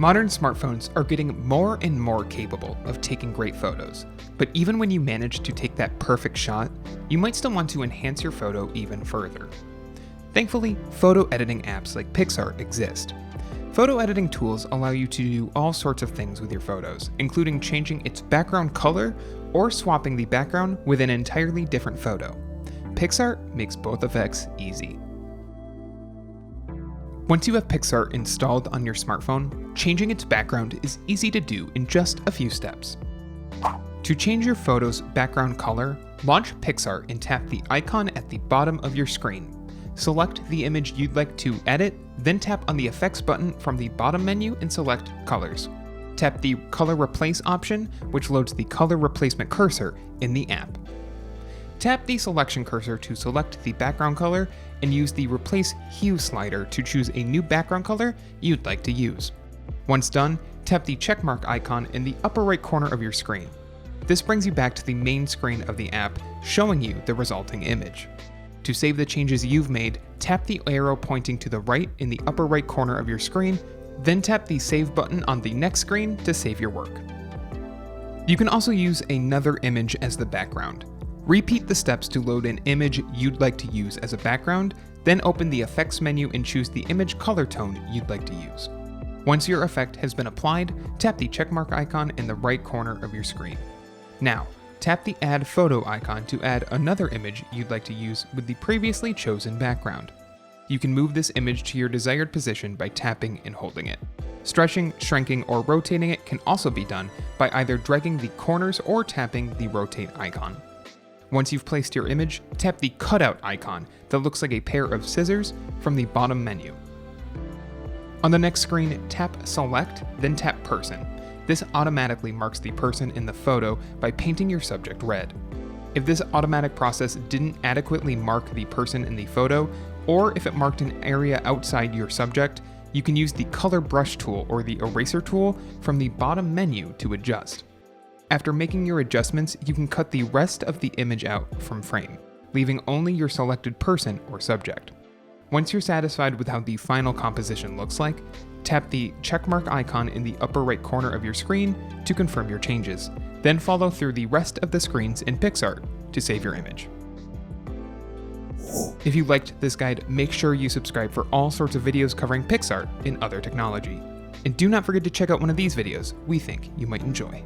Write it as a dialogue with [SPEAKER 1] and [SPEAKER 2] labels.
[SPEAKER 1] Modern smartphones are getting more and more capable of taking great photos, but even when you manage to take that perfect shot, you might still want to enhance your photo even further. Thankfully, photo editing apps like PicsArt exist. Photo editing tools allow you to do all sorts of things with your photos, including changing its background color or swapping the background with an entirely different photo. PicsArt makes both effects easy. Once you have PicsArt installed on your smartphone, changing its background is easy to do in just a few steps. To change your photo's background color, launch PicsArt and tap the icon at the bottom of your screen. Select the image you'd like to edit, then tap on the Effects button from the bottom menu and select Colors. Tap the Color Replace option, which loads the color replacement cursor in the app. Tap the selection cursor to select the background color and use the Replace Hue slider to choose a new background color you'd like to use. Once done, tap the checkmark icon in the upper right corner of your screen. This brings you back to the main screen of the app, showing you the resulting image. To save the changes you've made, tap the arrow pointing to the right in the upper right corner of your screen, then tap the Save button on the next screen to save your work. You can also use another image as the background. Repeat the steps to load an image you'd like to use as a background, then open the Effects menu and choose the image color tone you'd like to use. Once your effect has been applied, tap the checkmark icon in the right corner of your screen. Now, tap the Add Photo icon to add another image you'd like to use with the previously chosen background. You can move this image to your desired position by tapping and holding it. Stretching, shrinking, or rotating it can also be done by either dragging the corners or tapping the Rotate icon. Once you've placed your image, tap the Cutout icon that looks like a pair of scissors from the bottom menu. On the next screen, tap Select, then tap Person. This automatically marks the person in the photo by painting your subject red. If this automatic process didn't adequately mark the person in the photo, or if it marked an area outside your subject, you can use the Color Brush tool or the Eraser tool from the bottom menu to adjust. After making your adjustments, you can cut the rest of the image out from frame, leaving only your selected person or subject. Once you're satisfied with how the final composition looks like, tap the checkmark icon in the upper right corner of your screen to confirm your changes, then follow through the rest of the screens in PicsArt to save your image. If you liked this guide, make sure you subscribe for all sorts of videos covering PicsArt and other technology. And do not forget to check out one of these videos we think you might enjoy.